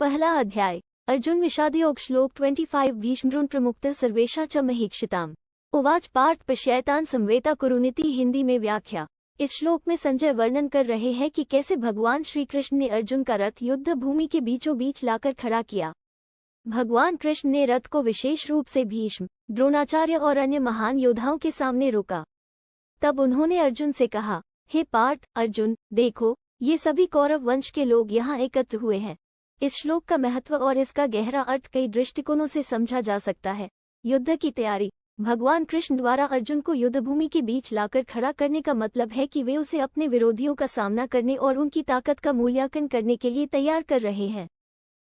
पहला अध्याय। अर्जुन विषादयोग श्लोक 25 भीष्मद्रोण प्रमुक्तः सर्वेषां च महीक्षिताम् उवाच पार्थ पश्यैतान् संवेता कुरुनिति। हिंदी में व्याख्या। इस श्लोक में संजय वर्णन कर रहे हैं कि कैसे भगवान श्री कृष्ण ने अर्जुन का रथ युद्ध भूमि के बीचों बीच लाकर खड़ा किया। भगवान कृष्ण ने रथ को विशेष रूप से भीष्म, द्रोणाचार्य और अन्य महान योद्धाओं के सामने रोका। तब उन्होंने अर्जुन से कहा, हे पार्थ अर्जुन, देखो ये सभी कौरव वंश के लोग यहाँ एकत्र हुए हैं। इस श्लोक का महत्व और इसका गहरा अर्थ कई दृष्टिकोणों से समझा जा सकता है। युद्ध की तैयारी। भगवान कृष्ण द्वारा अर्जुन को युद्धभूमि के बीच लाकर खड़ा करने का मतलब है कि वे उसे अपने विरोधियों का सामना करने और उनकी ताकत का मूल्यांकन करने के लिए तैयार कर रहे हैं।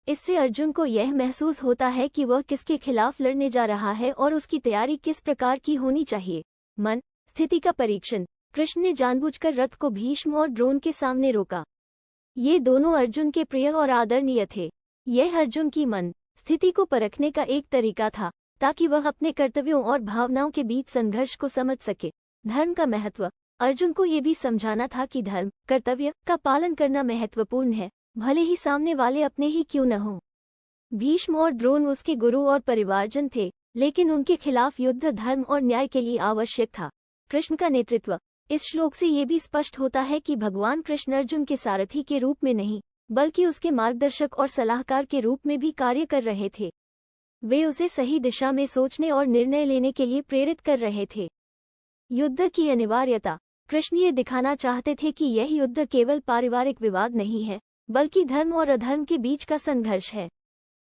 इससे अर्जुन को यह महसूस होता है कि वह किसके खिलाफ लड़ने जा रहा है और उसकी तैयारी किस प्रकार की होनी चाहिए। मन स्थिति का परीक्षण। कृष्ण ने जानबूझकर रथ को भीष्म और द्रोण के सामने रोका। ये दोनों अर्जुन के प्रिय और आदरणीय थे। यह अर्जुन की मन स्थिति को परखने का एक तरीका था, ताकि वह अपने कर्तव्यों और भावनाओं के बीच संघर्ष को समझ सके। धर्म का महत्व। अर्जुन को ये भी समझाना था कि धर्म कर्तव्य का पालन करना महत्वपूर्ण है, भले ही सामने वाले अपने ही क्यों न हों। भीष्म और द्रोण उसके गुरु और परिवारजन थे, लेकिन उनके खिलाफ युद्ध धर्म और न्याय के लिए आवश्यक था। कृष्ण का नेतृत्व। इस श्लोक से ये भी स्पष्ट होता है कि भगवान कृष्ण अर्जुन के सारथी के रूप में नहीं, बल्कि उसके मार्गदर्शक और सलाहकार के रूप में भी कार्य कर रहे थे। वे उसे सही दिशा में सोचने और निर्णय लेने के लिए प्रेरित कर रहे थे। युद्ध की अनिवार्यता। कृष्ण ये दिखाना चाहते थे कि यह युद्ध केवल पारिवारिक विवाद नहीं है, बल्कि धर्म और अधर्म के बीच का संघर्ष है।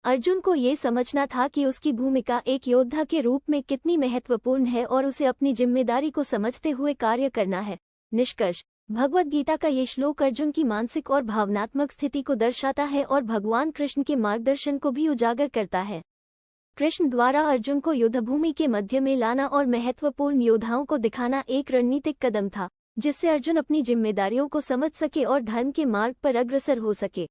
अर्जुन को ये समझना था कि उसकी भूमिका एक योद्धा के रूप में कितनी महत्वपूर्ण है और उसे अपनी जिम्मेदारी को समझते हुए कार्य करना है। निष्कर्ष। भगवद गीता का ये श्लोक अर्जुन की मानसिक और भावनात्मक स्थिति को दर्शाता है और भगवान कृष्ण के मार्गदर्शन को भी उजागर करता है। कृष्ण द्वारा अर्जुन को युद्धभूमि के मध्य में लाना और महत्वपूर्ण योद्धाओं को दिखाना एक रणनीतिक कदम था, जिससे अर्जुन अपनी जिम्मेदारियों को समझ सके और धर्म के मार्ग पर अग्रसर हो सके।